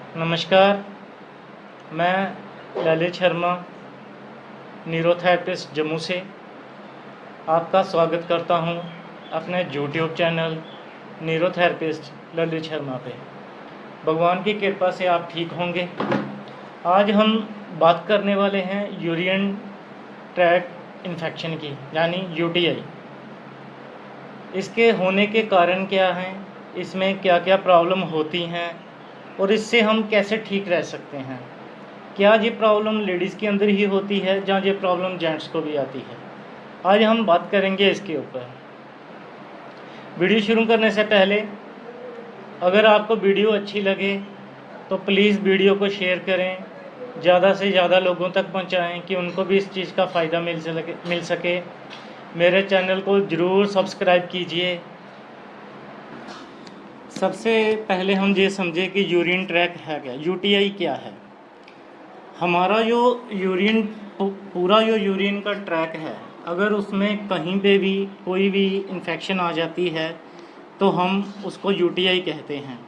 नमस्कार, मैं ललित शर्मा न्यूरोथेरेपिस्ट जम्मू से आपका स्वागत करता हूं अपने YouTube channel neurotherapist Lalit Sharma पे। भगवान की कृपा से आप ठीक होंगे। आज हम बात करने वाले हैं यूरिन ट्रैक्ट इन्फेक्शन की, यानी यूटीआई। इसके होने के कारण क्या हैं, इसमें क्या क्या प्रॉब्लम होती हैं और इससे हम कैसे ठीक रह सकते हैं। क्या ये प्रॉब्लम लेडीज़ के अंदर ही होती है या ये प्रॉब्लम जेंट्स को भी आती है, आज हम बात करेंगे इसके ऊपर। वीडियो शुरू करने से पहले अगर आपको वीडियो अच्छी लगे तो प्लीज़ वीडियो को शेयर करें, ज़्यादा से ज़्यादा लोगों तक पहुंचाएं कि उनको भी इस चीज़ का फ़ायदा मिल सके। मेरे चैनल को ज़रूर सब्सक्राइब कीजिए। सबसे पहले हम ये समझें कि यूरिन ट्रैक है क्या, यूटीआई क्या है। हमारा जो पूरा जो यूरिन का ट्रैक है, अगर उसमें कहीं पे भी कोई भी इन्फेक्शन आ जाती है तो हम उसको यूटीआई कहते हैं।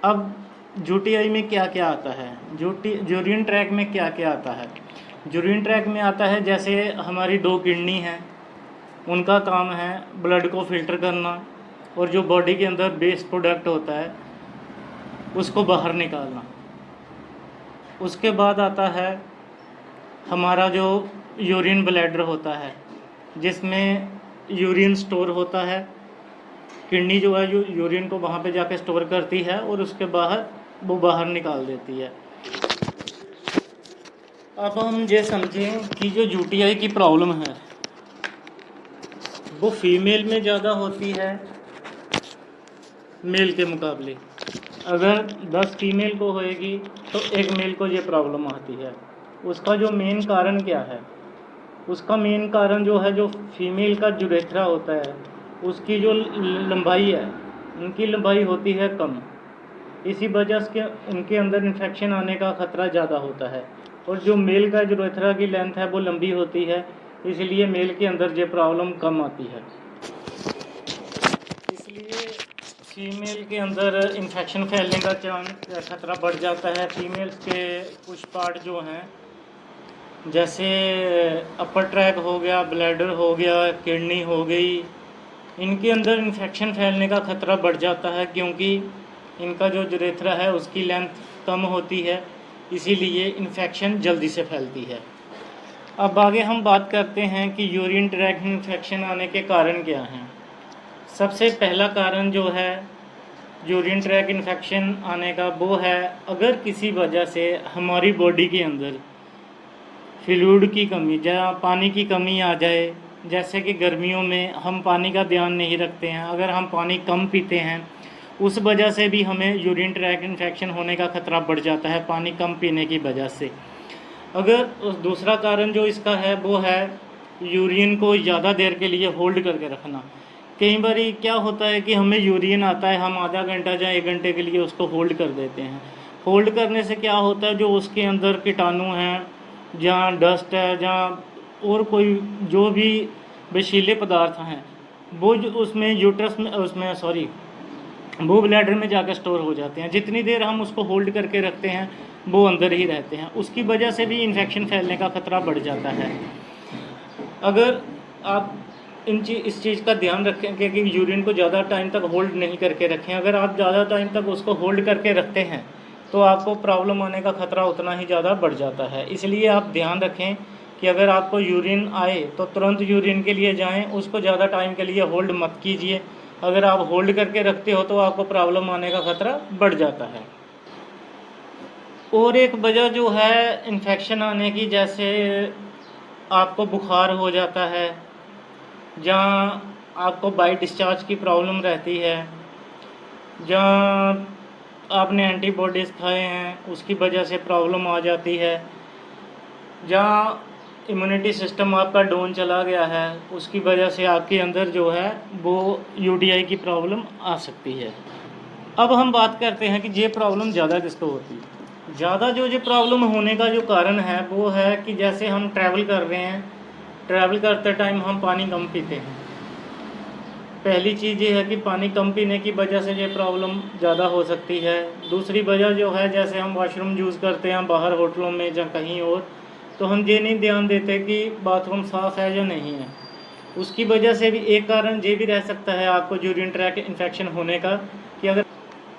अब यूटीआई में क्या क्या आता है, यूरिन ट्रैक में क्या क्या आता है। यूरिन ट्रैक में आता है, जैसे हमारी 2 किडनी हैं, उनका काम है ब्लड को फिल्टर करना और जो बॉडी के अंदर वेस्ट प्रोडक्ट होता है उसको बाहर निकालना। उसके बाद आता है हमारा जो यूरिन ब्लैडर होता है, जिसमें यूरिन स्टोर होता है। किडनी जो है यूरिन को वहाँ पे जाके स्टोर करती है और उसके वो बाहर निकाल देती है। अब हम ये समझें कि जो यूटीआई की प्रॉब्लम है वो फीमेल में ज़्यादा होती है मेल के मुकाबले। अगर 10 फीमेल को होएगी तो 1 मेल को ये प्रॉब्लम आती है। उसका जो मेन कारण क्या है, उसका मेन कारण जो है, जो फीमेल का यूरेथ्रा होता है उसकी जो लंबाई है, उनकी लंबाई होती है कम। इसी वजह से उनके अंदर इन्फेक्शन आने का ख़तरा ज़्यादा होता है। और जो मेल का यूरेथ्रा की लेंथ है वो लंबी होती है, इसलिए मेल के अंदर ये प्रॉब्लम कम आती है। इसलिए फीमेल के अंदर इन्फेक्शन फैलने का खतरा बढ़ जाता है। फीमेल्स के कुछ पार्ट जो हैं, जैसे अपर ट्रैक हो गया, ब्लैडर हो गया, किडनी हो गई, इनके अंदर इन्फेक्शन फैलने का खतरा बढ़ जाता है, क्योंकि इनका जो यूरेथ्रा है उसकी लेंथ कम होती है, इसीलिए इन्फेक्शन जल्दी से फैलती है। अब आगे हम बात करते हैं कि यूरिन ट्रैक इन्फेक्शन आने के कारण क्या हैं। सबसे पहला कारण जो है यूरिन ट्रैक इन्फेक्शन आने का, वो है अगर किसी वजह से हमारी बॉडी के अंदर फ्लूइड की कमी, जहाँ पानी की कमी आ जाए। जैसे कि गर्मियों में हम पानी का ध्यान नहीं रखते हैं, अगर हम पानी कम पीते हैं उस वजह से भी हमें यूरिन ट्रैक इन्फेक्शन होने का खतरा बढ़ जाता है, पानी कम पीने की वजह से। अगर दूसरा कारण जो इसका है वो है यूरिन को ज़्यादा देर के लिए होल्ड करके रखना। कई बार क्या होता है कि हमें यूरिन आता है, हम आधा घंटा या 1 घंटे के लिए उसको होल्ड कर देते हैं। होल्ड करने से क्या होता है, जो उसके अंदर कीटाणु हैं, जहाँ डस्ट है, जहाँ और कोई जो भी विषीले पदार्थ हैं, वो जो उसमें यूट्रस में वो ब्लैडर में जाकर स्टोर हो जाते हैं। जितनी देर हम उसको होल्ड करके रखते हैं वो अंदर ही रहते हैं, उसकी वजह से भी इन्फेक्शन फैलने का खतरा बढ़ जाता है। अगर आप इस चीज़ का ध्यान रखें कि यूरिन को ज़्यादा टाइम तक होल्ड नहीं करके रखें। अगर आप ज़्यादा टाइम तक उसको होल्ड करके रखते हैं तो आपको प्रॉब्लम आने का खतरा उतना ही ज़्यादा बढ़ जाता है। इसलिए आप ध्यान रखें कि अगर आपको यूरिन आए तो तुरंत यूरिन के लिए जाएं, उसको ज़्यादा टाइम के लिए होल्ड मत कीजिए। अगर आप होल्ड करके रखते हो तो आपको प्रॉब्लम आने का खतरा बढ़ जाता है। और एक वजह जो है इन्फेक्शन आने की, जैसे आपको बुखार हो जाता है, जहाँ आपको बाई डिस्चार्ज की प्रॉब्लम रहती है, जहाँ आपने एंटीबॉडीज़ खाए हैं उसकी वजह से प्रॉब्लम आ जाती है, जहाँ इम्यूनिटी सिस्टम आपका डाउन चला गया है उसकी वजह से आपके अंदर जो है वो यूटीआई की प्रॉब्लम आ सकती है। अब हम बात करते हैं कि ये प्रॉब्लम ज़्यादा किसको होती है। ज़्यादा जो प्रॉब्लम होने का जो कारण है वो है कि जैसे हम ट्रैवल कर रहे हैं, ट्रैवल करते टाइम हम पानी कम पीते हैं, पहली चीज़ ये है कि पानी कम पीने की वजह से ये प्रॉब्लम ज़्यादा हो सकती है। दूसरी वजह जो है, जैसे हम वॉशरूम यूज़ करते हैं बाहर होटलों में या कहीं और, तो हम ये नहीं ध्यान देते कि बाथरूम साफ़ है या नहीं है। उसकी वजह से भी एक कारण ये भी रह सकता है आपको यूरिन ट्रैक इन्फेक्शन होने का। कि अगर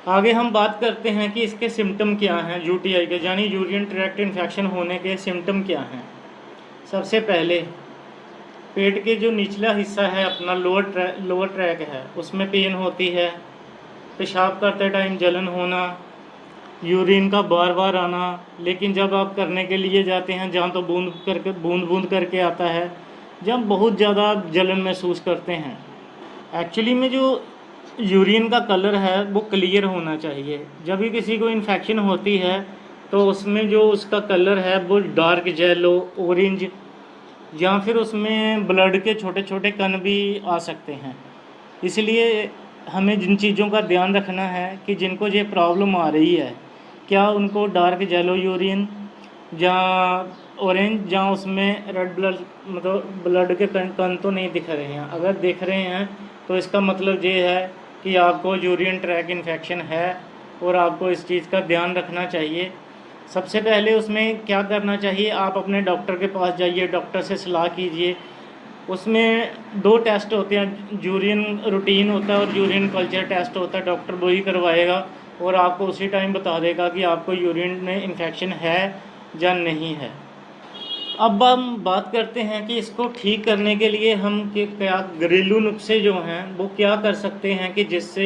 आगे हम बात करते हैं कि इसके सिम्टम क्या हैं यूटीआई के, यानी यूरिन ट्रैक्ट इन्फेक्शन होने के सिम्टम क्या हैं। सबसे पहले पेट के जो निचला हिस्सा है अपना लोअर ट्रैक है, उसमें पेन होती है। पेशाब करते टाइम जलन होना, यूरिन का बार बार आना, लेकिन जब आप करने के लिए जाते हैं जहाँ तो बूंद बूंद करके आता है, जब बहुत ज़्यादा जलन महसूस करते हैं। एक्चुअली में जो यूरिन का कलर है वो क्लियर होना चाहिए। जब भी किसी को इन्फेक्शन होती है तो उसमें जो उसका कलर है वो डार्क येलो, ऑरेंज, या फिर उसमें ब्लड के छोटे छोटे कण भी आ सकते हैं। इसलिए हमें जिन चीज़ों का ध्यान रखना है कि जिनको ये प्रॉब्लम आ रही है, क्या उनको डार्क येलो यूरिन या ऑरेंज या उसमें रेड ब्लड मतलब ब्लड के कण तो नहीं दिख रहे हैं। अगर दिख रहे हैं तो इसका मतलब ये है कि आपको यूरिन ट्रैक इन्फेक्शन है और आपको इस चीज़ का ध्यान रखना चाहिए। सबसे पहले उसमें क्या करना चाहिए, आप अपने डॉक्टर के पास जाइए, डॉक्टर से सलाह कीजिए। उसमें 2 टेस्ट होते हैं, यूरिन रूटीन होता है और यूरिन कल्चर टेस्ट होता है। डॉक्टर वही करवाएगा और आपको उसी टाइम बता देगा कि आपको यूरिन में इन्फेक्शन है या नहीं है। अब हम बात करते हैं कि इसको ठीक करने के लिए हम क्या घरेलू नुस्खे जो हैं वो क्या कर सकते हैं कि जिससे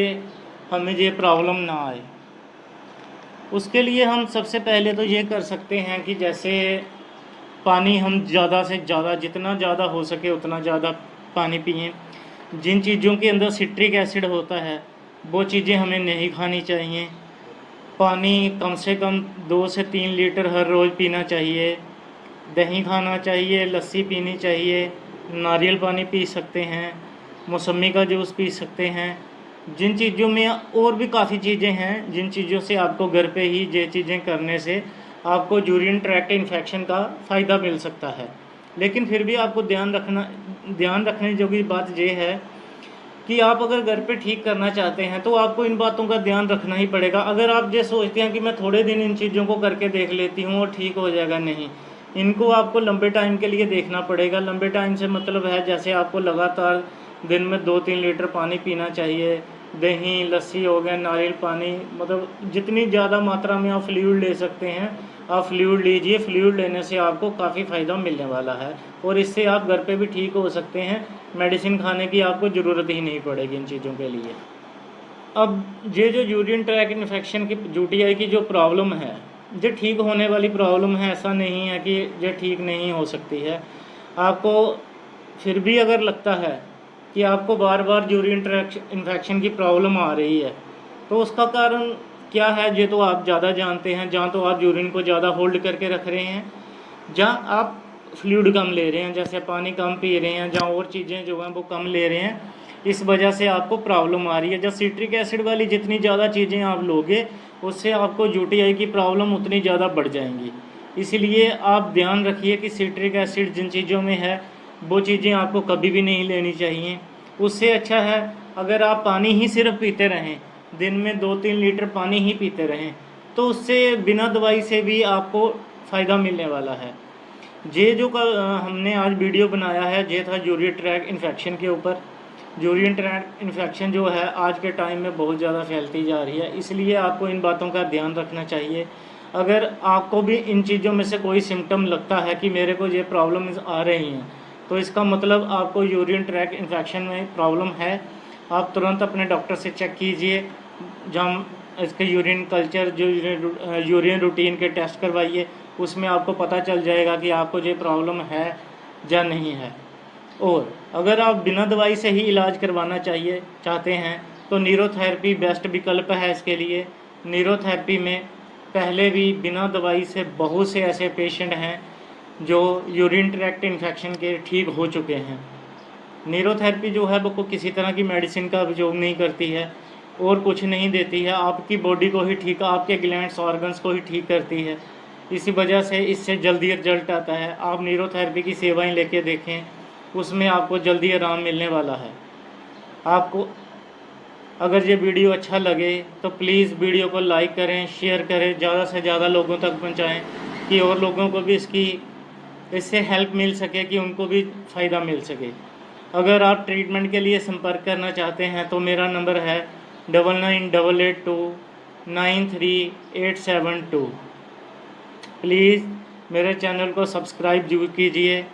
हमें ये प्रॉब्लम ना आए। उसके लिए हम सबसे पहले तो ये कर सकते हैं कि जैसे पानी हम ज़्यादा से ज़्यादा, जितना ज़्यादा हो सके उतना ज़्यादा पानी पिएं। जिन चीज़ों के अंदर सिट्रिक एसिड होता है वो चीज़ें हमें नहीं खानी चाहिए। पानी कम से कम 2 से 3 लीटर हर रोज़ पीना चाहिए। दही खाना चाहिए, लस्सी पीनी चाहिए, नारियल पानी पी सकते हैं, मौसमी का जूस पी सकते हैं। जिन चीज़ों में और भी काफ़ी चीज़ें हैं जिन चीज़ों से आपको घर पे ही ये चीज़ें करने से आपको यूरिन ट्रैक्ट इन्फेक्शन का फ़ायदा मिल सकता है। लेकिन फिर भी आपको ध्यान रखने जोगी बात ये है कि आप अगर घर पे ठीक करना चाहते हैं तो आपको इन बातों का ध्यान रखना ही पड़ेगा। अगर आप ये सोचते हैं कि मैं थोड़े दिन इन चीज़ों को करके देख लेती हूँ और ठीक हो जाएगा, नहीं, इनको आपको लंबे टाइम के लिए देखना पड़ेगा। लंबे टाइम से मतलब है जैसे आपको लगातार दिन में 2-3 लीटर पानी पीना चाहिए। दही, लस्सी हो गया, नारियल पानी, मतलब जितनी ज़्यादा मात्रा में आप फ्लूइड ले सकते हैं आप फ्लूइड लीजिए। फ्लूइड लेने से आपको काफ़ी फ़ायदा मिलने वाला है और इससे आप घर पे भी ठीक हो सकते हैं। मेडिसिन खाने की आपको ज़रूरत ही नहीं इन चीज़ों के लिए। अब ये जो यूरिन ट्रैक इन्फेक्शन की यूटीआई की जो प्रॉब्लम है, ये ठीक होने वाली प्रॉब्लम है। ऐसा नहीं है कि ये ठीक नहीं हो सकती है। आपको फिर भी अगर लगता है कि आपको बार बार यूरिन ट्रैक इन्फेक्शन की प्रॉब्लम आ रही है तो उसका कारण क्या है ये तो आप ज़्यादा जानते हैं। जहाँ तो आप यूरिन को ज़्यादा होल्ड करके रख रहे हैं, जहाँ आप फ्लूइड कम ले रहे हैं, जैसे पानी कम पी रहे हैं, जहाँ और चीज़ें जो हैं वो कम ले रहे हैं, इस वजह से आपको प्रॉब्लम आ रही है। जब सिट्रिक एसिड वाली जितनी ज़्यादा चीज़ें आप लोगे उससे आपको यूटीआई की प्रॉब्लम उतनी ज़्यादा बढ़ जाएंगी। इसलिए आप ध्यान रखिए कि सिट्रिक एसिड जिन चीज़ों में है वो चीज़ें आपको कभी भी नहीं लेनी चाहिए। उससे अच्छा है अगर आप पानी ही सिर्फ पीते रहें, दिन में 2-3 लीटर पानी ही पीते रहें, तो उससे बिना दवाई से भी आपको फ़ायदा मिलने वाला है। ये जो हमने आज वीडियो बनाया है ये था यूरिन ट्रैक इन्फेक्शन के ऊपर। यूरिन ट्रैक इन्फेक्शन जो है आज के टाइम में बहुत ज़्यादा फैलती जा रही है, इसलिए आपको इन बातों का ध्यान रखना चाहिए। अगर आपको भी इन चीज़ों में से कोई सिम्टम लगता है कि मेरे को ये प्रॉब्लम आ रही हैं, तो इसका मतलब आपको यूरिन ट्रैक इन्फेक्शन में प्रॉब्लम है। आप तुरंत अपने डॉक्टर से चेक कीजिए, जब इसके यूरिन कल्चर जो यूरिन रूटीन के टेस्ट करवाइए, उसमें आपको पता चल जाएगा कि आपको ये प्रॉब्लम है या नहीं है। और अगर आप बिना दवाई से ही इलाज करवाना चाहते हैं तो न्यूरोथेरेपी बेस्ट विकल्प है इसके लिए। न्यूरोथेरेपी में पहले भी बिना दवाई से बहुत से ऐसे पेशेंट हैं जो यूरिन ट्रैक्ट इन्फेक्शन के ठीक हो चुके हैं। न्यूरोथेरेपी जो है वो किसी तरह की मेडिसिन का उपयोग नहीं करती है और कुछ नहीं देती है, आपकी बॉडी को ही ठीक, आपके ग्लैंड्स ऑर्गन्स को ही ठीक करती है। इसी वजह से इससे जल्दी रिजल्ट आता है। आप न्यूरोथेरेपी की सेवाएं लेके देखें, उसमें आपको जल्दी आराम मिलने वाला है। आपको अगर ये वीडियो अच्छा लगे तो प्लीज़ वीडियो को लाइक करें, शेयर करें, ज़्यादा से ज़्यादा लोगों तक पहुंचाएं कि और लोगों को भी इससे हेल्प मिल सके, कि उनको भी फ़ायदा मिल सके। अगर आप ट्रीटमेंट के लिए संपर्क करना चाहते हैं तो मेरा नंबर है 9988293872। प्लीज़ मेरे चैनल को सब्सक्राइब जरूर कीजिए।